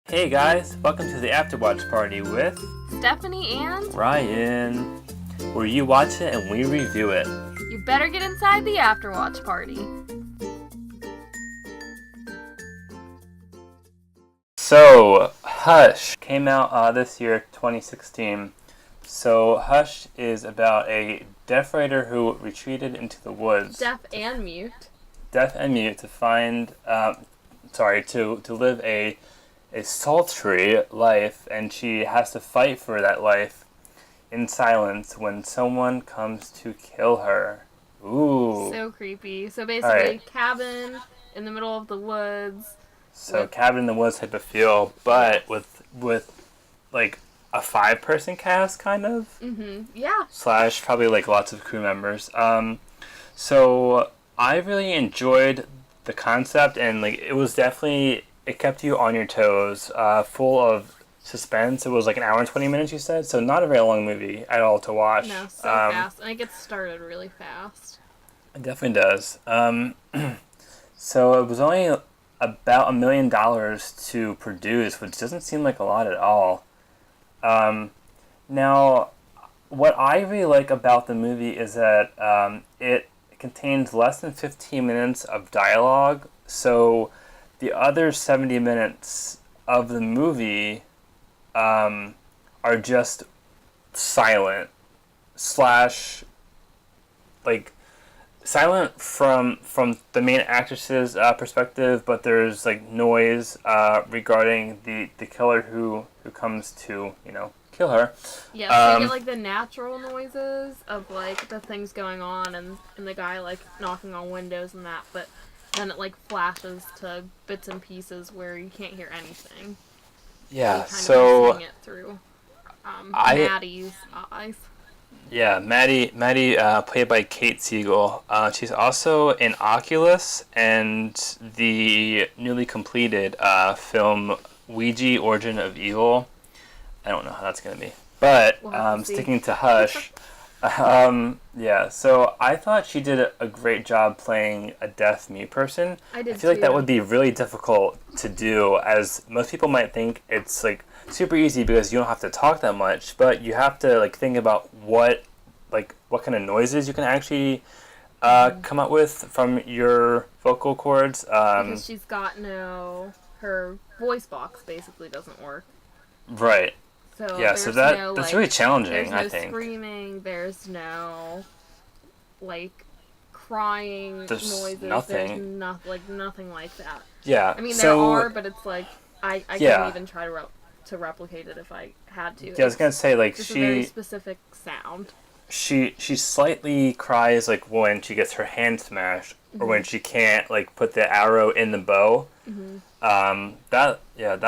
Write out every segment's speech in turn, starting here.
Hey guys, welcome to the Afterwatch Party with Stephanie and Ryan, where you watch it and we review it. you better get inside the Afterwatch Party. So, Hush came out this year, 2016. So, Hush is about a deaf writer who retreated into the woods. Deaf and mute. Deaf and mute to find, to live a sultry life, and she has to fight for that life in silence when someone comes to kill her. Ooh. So creepy. So basically, Alright. Cabin in the middle of the woods. So Cabin in the Woods type of feel, but with like a 5-person cast kind of. Yeah. Slash probably like lots of crew members. So I really enjoyed the concept, and like it kept you on your toes, full of suspense. It was like an hour and 20 minutes, you said, so not a very long movie at all to watch. No, so fast. And it gets started really fast. It definitely does. So it was only about $1 million to produce, which doesn't seem like a lot at all. Now, what I really like about the movie is that it contains less than 15 minutes of dialogue, so the other 70 minutes of the movie are just silent slash like silent from the main actress's perspective, but there's like noise regarding the killer who comes to kill her. Yeah, so you get like the natural noises of like the things going on and the guy like knocking on windows and that, but then it like flashes to bits and pieces where you can't hear anything. Yeah, you kind so of seeing it through Maddie's eyes. Yeah, Maddie, played by Kate Siegel. She's also in Oculus and the newly completed film Ouija: Origin of Evil. I don't know how that's gonna be, but We'll sticking to Hush. Yeah, so I thought she did a great job playing a deaf mute person. I did feel like that too. would be really difficult to do, as most people might think it's like super easy because you don't have to talk that much, but you have to like think about what kind of noises you can actually come up with from your vocal cords. Because she's got her voice box basically doesn't work. Right. So Yeah, so that's like, really challenging, there's no I think. screaming, there's no like crying There's noises. nothing. There's nothing like that. Yeah. I mean, so, there are, but it's like I Yeah. couldn't even try to replicate it if I had to. Yeah, I was gonna say like It's a very specific sound. she slightly cries like when she gets her hand smashed, or when she can't like put the arrow in the bow. That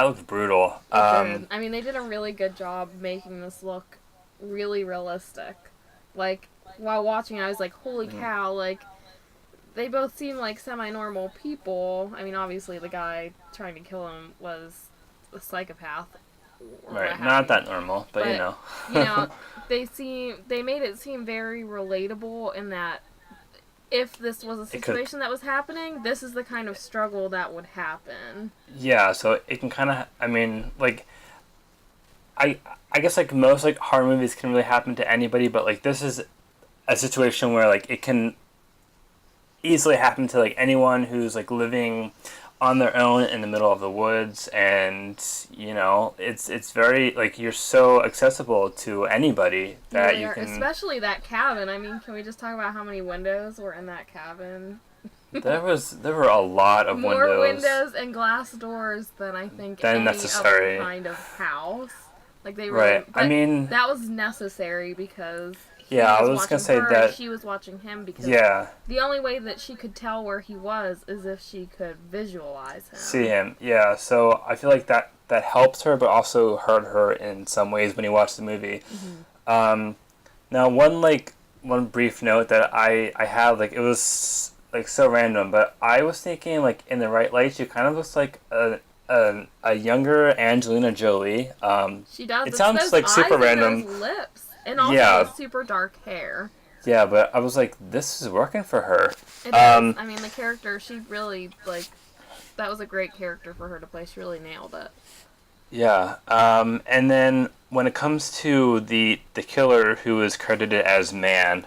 looks brutal. It did. I mean, they did a really good job making this look really realistic. Like, while watching it, I was like, holy cow, like, they both seem like semi-normal people. I mean, obviously, the guy trying to kill him was a psychopath. or what Right, have not you. that normal, but you know. They made it seem very relatable in that if this was a situation that was happening, this is the kind of struggle that would happen. Yeah, so it can kind of, I mean, like, I guess like most like horror movies can really happen to anybody, but like this is a situation where like it can easily happen to like anyone who's like living on their own in the middle of the woods, and it's very like you're so accessible to anybody that you can. Especially that cabin. I mean, can we just talk about how many windows were in that cabin? There were a lot of More windows and glass doors than I think than any necessary. other kind of house. Like they really, Right. I mean, that was necessary because yeah, I he was was gonna watching say her that. and she was watching him because Yeah. the only way that she could tell where he was is if she could visualize him. See him, yeah. So I feel like that helped her, but also hurt her in some ways when you watch the movie. Now, one brief note that I had, like, it was like so random, but I was thinking like in the right light, she kind of looks like a younger Angelina Jolie. She does. It It's sounds those like eyes super and random. those lips, and also Yeah. the super dark hair. Yeah, but I was like, this is working for her. It is. I mean, the character, she really, like, that was a great character for her to play. She really nailed it. Yeah. And then when it comes to the killer who is credited as Man,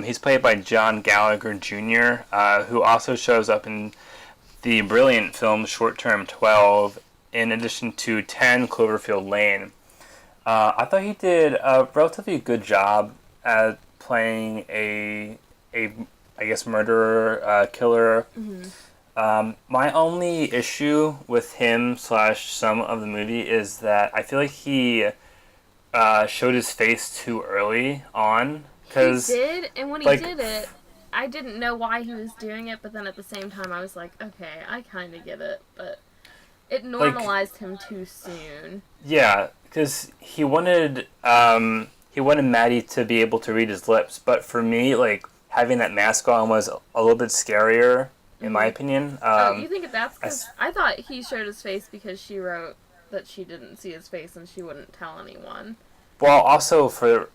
he's played by John Gallagher Jr., who also shows up in the brilliant film Short Term 12, in addition to 10 Cloverfield Lane. I thought he did a relatively good job at playing a I guess murderer, killer. Hmm. My only issue with him slash some of the movie is that I feel like he showed his face too early on. He Because, did, and when he like, did it, I didn't know why he was doing it, but then at the same time, I was like, okay, I kind of get it, but it like normalized him too soon. yeah, because he wanted Maddie to be able to read his lips, but for me, like having that mask on was a little bit scarier, in my Hmm. opinion. Oh, you think that's I because s- I thought he showed his face because she wrote that she didn't see his face and she wouldn't tell anyone. well, also for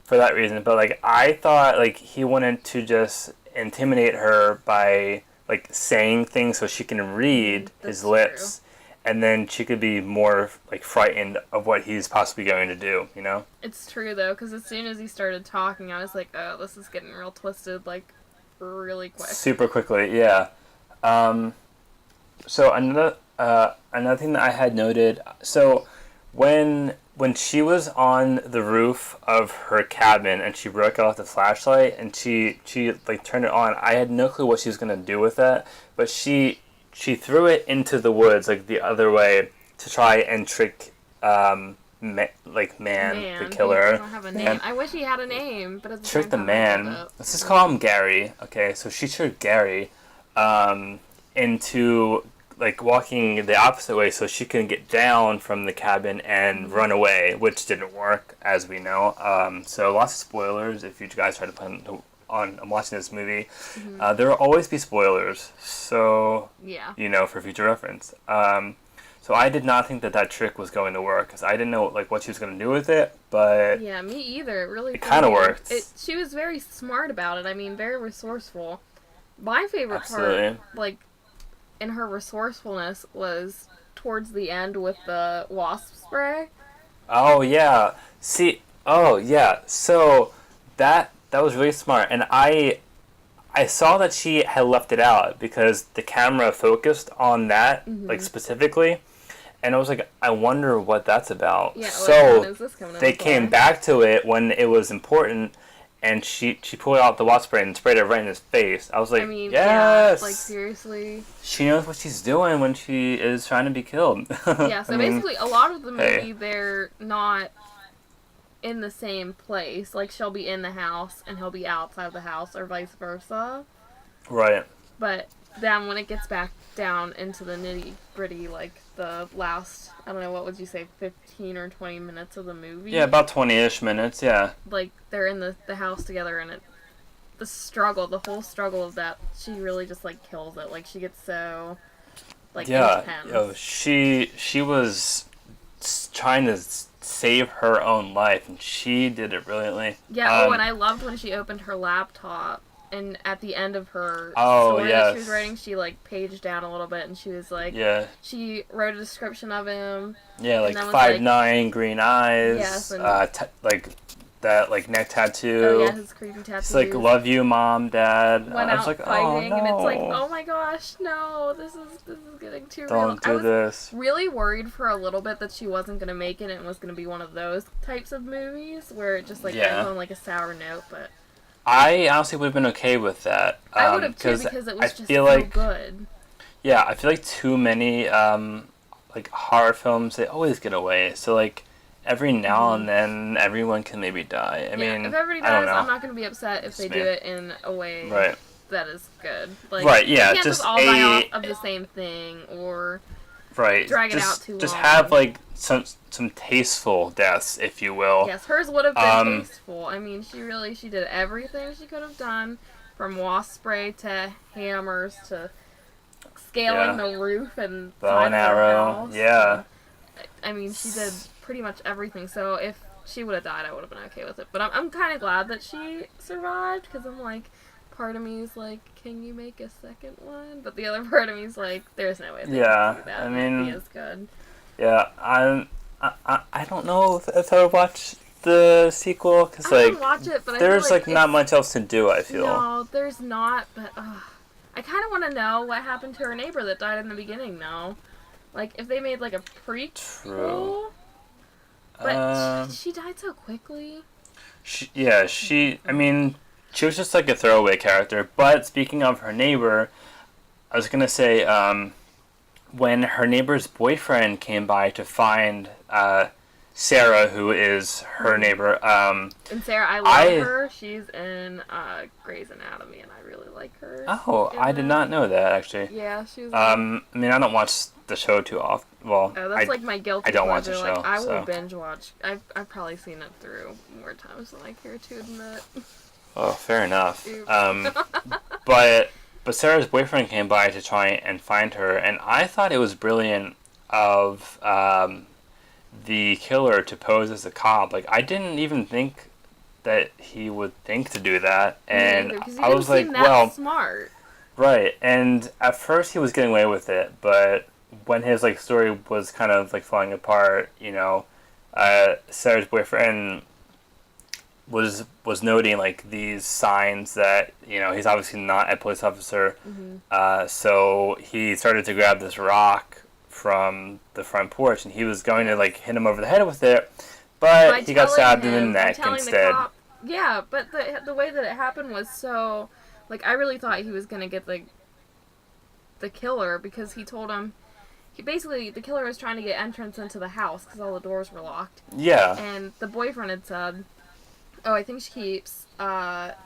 that reason, but like I thought like he wanted to just intimidate her by like saying things so she can Hmm. read his That's true. lips, and then she could be more like frightened of what he's possibly going to do, you know? It's true though, because as soon as he started talking, I was like, oh, this is getting real twisted, like really quick. Super quickly, yeah. Um, so another thing that I had noted, so when she was on the roof of her cabin and she broke off the flashlight and she like turned it on, I had no clue what she was gonna do with that, but she threw it into the woods like the other way to try and trick like Man the Man, he killer. doesn't have a name. Man, I wish he had a name, but at the trick same the time, I give man. up. Let's just call him Gary. Okay, so she tricked Gary um, into like walking the opposite way so she can get down from the cabin and Mhm. run away, which didn't work, as we know. So lots of spoilers if you guys try to plan on watching this movie. Mhm. There will always be spoilers, so Yeah. you know for future reference. So I did not think that that trick was going to work because I didn't know like what she was going to do with it, but Yeah, me either. It really it threw kind of me off. worked. She was very smart about it. I mean, very resourceful. My favorite part, Absolutely. like, in her resourcefulness was towards the end with the wasp spray. Oh yeah. See. Oh yeah. So that was really smart, and I saw that she had left it out because the camera focused on that like Hmm. specifically, and I was like, I wonder what that's about. Yeah, like, when So is this coming they into came play? back to it when it was important, and she pulled out the wasp spray and sprayed it right in his face. I was I like, mean, yeah, like, yes, seriously. she knows what she's doing when she is trying to be killed. Yeah, I so mean, basically, a lot of the hey, movie, they're not in the same place. Like, she'll be in the house and he'll be outside the house, or vice versa. right. But then when it gets back down into the nitty gritty, like the last, I don't know, what would you say, 15 or 20 minutes of the movie? Yeah, about 20-ish minutes, yeah. Like, they're in the house together and the struggle, the whole struggle of that, she really just, like, kills it. Like, she gets so, like, Yeah, intense. she was trying to save her own life, and she did it brilliantly. Yeah, oh, and I loved when she opened her laptop. And at the end of her Oh, story that she was yes. writing, she like paged down a little bit, and she was like, Yeah, she wrote a description of him, yeah, and like then was like, 5'9", green yes, eyes, and like that, like neck oh yeah, tattoo. his creepy It's like, tattoos. love you, mom, dad. Went I was out like, oh fighting, and it's like, no, oh my gosh, no, this is getting too real. don't I do was this. really worried for a little bit that she wasn't gonna make it and was gonna be one of those types of movies where it just like Yeah. ends on like a sour note. But I honestly would have been okay with that. I would have too, 'Cause because it I was just feel so like good. yeah, I feel like too many like horror films they always get away. So like every now Hmm. and then everyone can maybe die. I Yeah, mean, if everybody I don't dies, I'm know. not gonna be upset if they Just do me. it in a way Right. that is good. Like, Right, they yeah, can't just just all die off a of the same thing or right. drag it out Just too just long. have like some tasteful deaths, if you will. Yes, hers would have been Um, tasteful. I mean, she did everything she could have done, from wasp spray to hammers to scaling Yeah. the roof and Bow side and of her arrow. house. Yeah. I mean, she did pretty much everything. So if she would have died, I would have been okay with it. But I'm kind of glad that she survived, because I'm like, part of me is like, can you make a second one? But the other part of me is like, there's no way they Yeah, could do that I and it'd be mean, as good. Yeah, I don't know if I would watch the sequel because I would like watch it, but I feel there's like like not it's much else to do. I feel no, there's not. But I kind of want to know what happened to her neighbor that died in the beginning. Though, like if they made like a true. prequel, but she died so quickly. She. I mean, she was just like a throwaway character. But speaking of her neighbor, I was gonna say when her neighbor's boyfriend came by to find Sarah, who is her neighbor. And Sarah, I love her. She's in Grey's Anatomy, and I really like her. Oh, I did not know that actually. Yeah, she was. I mean, I don't watch the show too often. Well, that's like my guilty I don't pleasure. watch the show. Like, I will so. binge watch. I've probably seen it through more times than I care to admit. Oh, fair enough. But Sarah's boyfriend came by to try and find her, and I thought it was brilliant of the killer to pose as a cop. Like, I didn't even think that he would think to do that, and I was like, well, smart. Right, and at first he was getting away with it, but when his like story was kind of like falling apart, you know, Sarah's boyfriend was noting like these signs that you know he's obviously not a police officer. So he started to grab this rock from the front porch, and he was going to like hit him over the head with it, but he got stabbed in the neck instead. Yeah, but the way that it happened was so like I really thought he was gonna get the killer because he told him. The killer was trying to get entrance into the house because all the doors were locked. Yeah. And the boyfriend had said, "Oh, I think she keeps a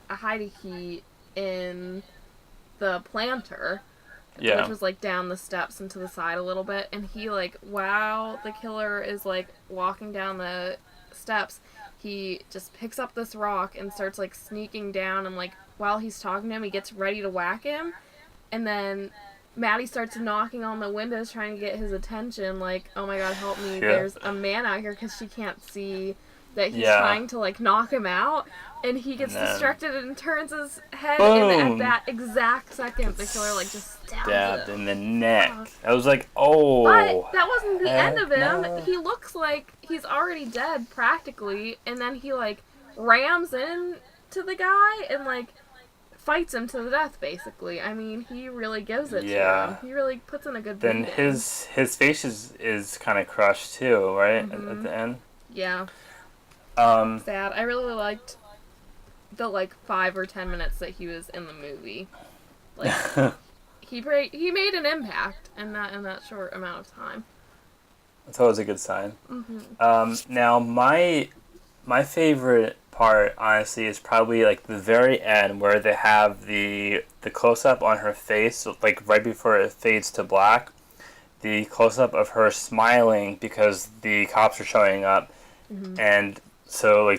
hidey key in the planter." Yeah. Which was like down the steps and to the side a little bit. And he like, while the killer is like walking down the steps, he just picks up this rock and starts like sneaking down. And like while he's talking to him, he gets ready to whack him. And then Maddie starts knocking on the windows trying to get his attention, like, oh my god, help me, there's a man out here, because she can't see that he's trying to, like, knock him out, and he gets distracted and turns his head, and at that exact second, the killer, like, just stabbed him in the neck. I was like, oh. But that wasn't the end of him. No. He looks like he's already dead, practically, and then he, like, rams in to the guy, and, like, fights him to the death, basically. I mean, he really gives it to him. He really puts in a good beating. Then his face is kind of crushed too, right? At the end. Yeah. Sad. I really liked the like 5 or 10 minutes that he was in the movie. Like he made an impact in that short amount of time. That's always a good sign. Now my favorite part, honestly, is probably like the very end where they have the close-up on her face, like right before it fades to black, the close-up of her smiling because the cops are showing up, and so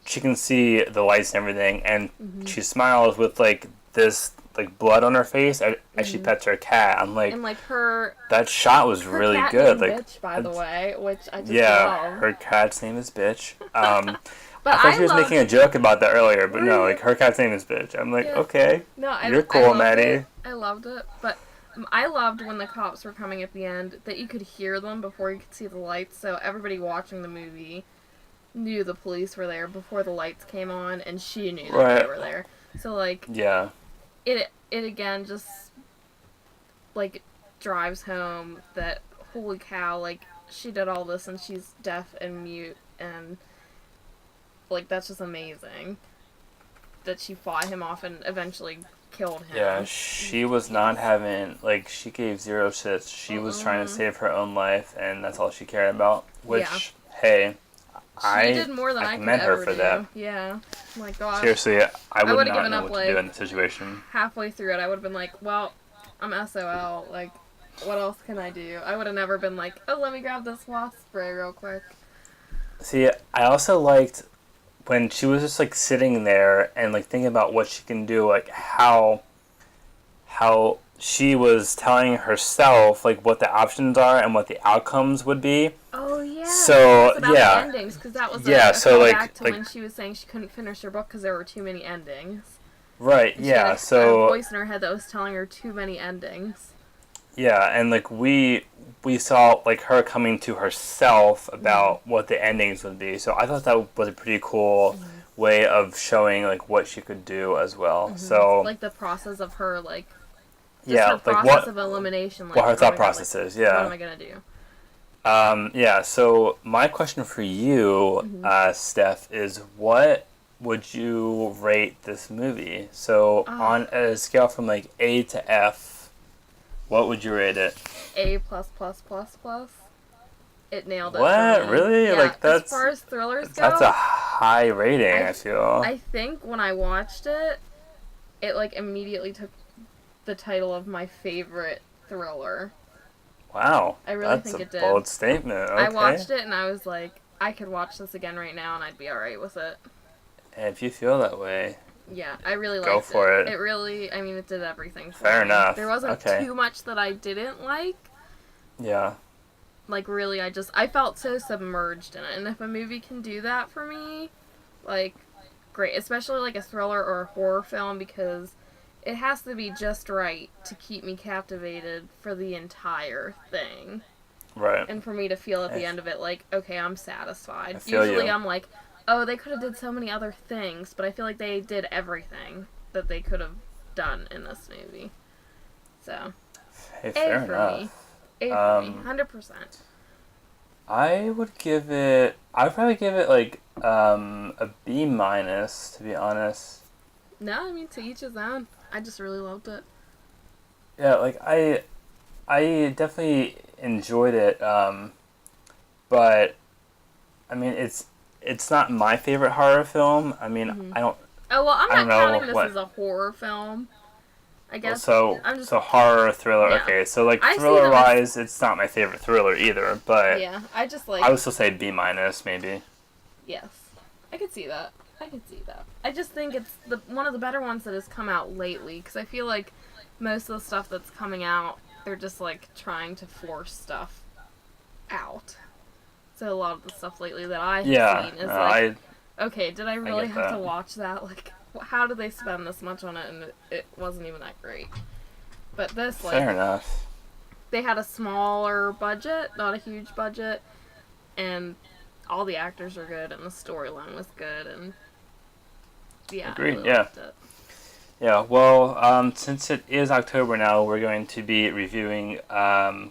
she can see the lights and everything, and she smiles with like this like blood on her face as she pets her cat. I'm like, and like that shot was really good. Like, Bitch, by the way, which I just love. Her cat's name is Bitch. But I thought she was making a joke about that earlier, but no, like her cat's name is Bitch. I'm like, okay, you're cool, Maddie. I loved it, but I loved when the cops were coming at the end that you could hear them before you could see the lights. So everybody watching the movie knew the police were there before the lights came on, and she knew that they were there. So like, it again just like drives home that holy cow, like she did all this and she's deaf and mute, and like that's just amazing that she fought him off and eventually killed him. Yeah, she was not having, like, she gave zero shits. She was trying to save her own life, and that's all she cared about. Which, hey, she did more than I commend her for that. Yeah, oh my gosh. Seriously, I would not given know up, what to do in the situation. Halfway through it, I would have been like, well, I'm SOL. Like, what else can I do? I would have never been like, oh, let me grab this wasp spray real quick. See, I also liked when she was just like sitting there and like thinking about what she can do, like how she was telling herself like what the options are and what the outcomes would be. Oh yeah. So about the endings, because that was so back to when she was saying she couldn't finish her book because there were too many endings. Right. And yeah. She had a voice in her head that was telling her too many endings. Yeah, and like we saw like her coming to herself about what the endings would be. So I thought that was a pretty cool way of showing like what she could do as well. So like the process of her like just yeah, her like process of elimination. Like, what her oh thought my God, process like, is. Yeah. What am I gonna do? Yeah. So my question for you, Steph, is what would you rate this movie? So on a scale from like A to F, what would you rate it? A plus plus plus plus. It nailed it. What? For me. Really? Yeah, Like that's as far as thrillers go. that's a high rating. I feel. I think when I watched it, it like immediately took the title of my favorite thriller. Wow. I really that's think a it did. bold statement. Okay. I watched it and I was like, I could watch this again right now and I'd be alright with it. And if you feel that way, Yeah, I really liked it. go for it. It really, I mean, it did everything for Fair me. enough. There wasn't Okay. too much that I didn't like. Yeah. Like, really, I felt so submerged in it. And if a movie can do that for me, like, great. Especially, like, a thriller or a horror film, because it has to be just right to keep me captivated for the entire thing. Right. And for me to feel at the end of it, like, okay, I'm satisfied. I feel Usually you. I'm like, oh, they could have did so many other things, but I feel like they did everything that they could have done in this movie. So, Hey, A fair for enough. me. A for me, 100%. I would probably give it like a B minus, to be honest. No, I mean, to each his own. I just really loved it. Yeah, like I definitely enjoyed it, but I mean it's not my favorite horror film. I mean I don't. Oh, well, I'm I don't not know counting this what- as a horror film. I guess. So I'm just, so horror thriller. Yeah. Okay, so like I see thriller them wise, it's not my favorite thriller either. But yeah, I just like. I would still say B minus maybe. Yes, I could see that. I just think it's one of the better ones that has come out lately, because I feel like most of the stuff that's coming out, they're just like trying to force stuff out. So a lot of the stuff lately that I've Yeah, seen is no, like, okay, did I really get have to that. watch that? Like, how did they spend this much on it, and it wasn't even that great. But this, like, fair enough. they had a smaller budget, not a huge budget, and all the actors are good, and the storyline was good, and yeah, Agreed, I really yeah. liked it. Yeah, well, since it is October now, we're going to be reviewing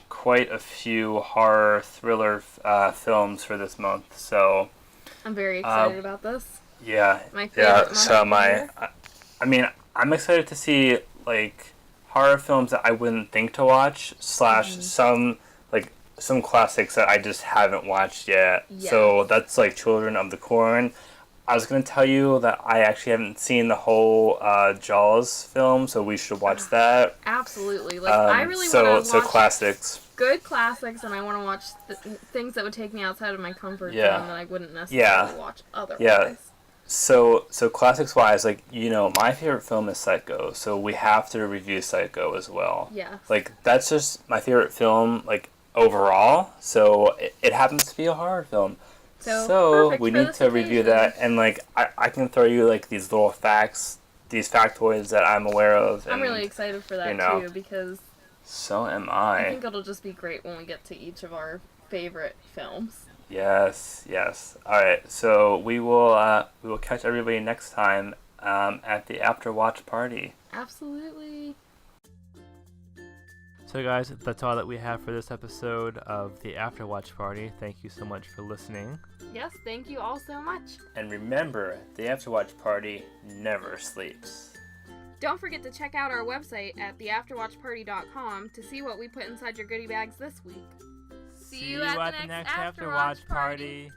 quite a few horror thriller films for this month. So, I'm very excited about this. yeah, My favorite yeah. month So of the year. I mean, I'm excited to see like horror films that I wouldn't think to watch / some classics that I just haven't watched yet. Yes. So that's like Children of the Corn. I was going to tell you that I actually haven't seen the whole Jaws film, so we should watch that. Absolutely. Like, I really so want to watch classics. good classics, and I want to watch things that would take me outside of my comfort Yeah. zone that I wouldn't necessarily watch otherwise. Yeah. So classics wise, like, you know, my favorite film is Psycho, so we have to review Psycho as well. Yes. Like, that's just my favorite film, like, overall, so it happens to be a horror film. So perfect we for need this to review occasion. that, and like I can throw you like these little facts, these factoids that I'm aware of. And, I'm really excited for that, you know, too, because so am I I. think it'll just be great when we get to each of our favorite films. Yes. All right. So we will catch everybody next time at the after watch party. Absolutely. So guys, that's all that we have for this episode of the After Watch Party. Thank you so much for listening. Yes, thank you all so much. And remember, the After Watch Party never sleeps. Don't forget to check out our website at theafterwatchparty.com to see what we put inside your goodie bags this week. See you at the next After Watch Party.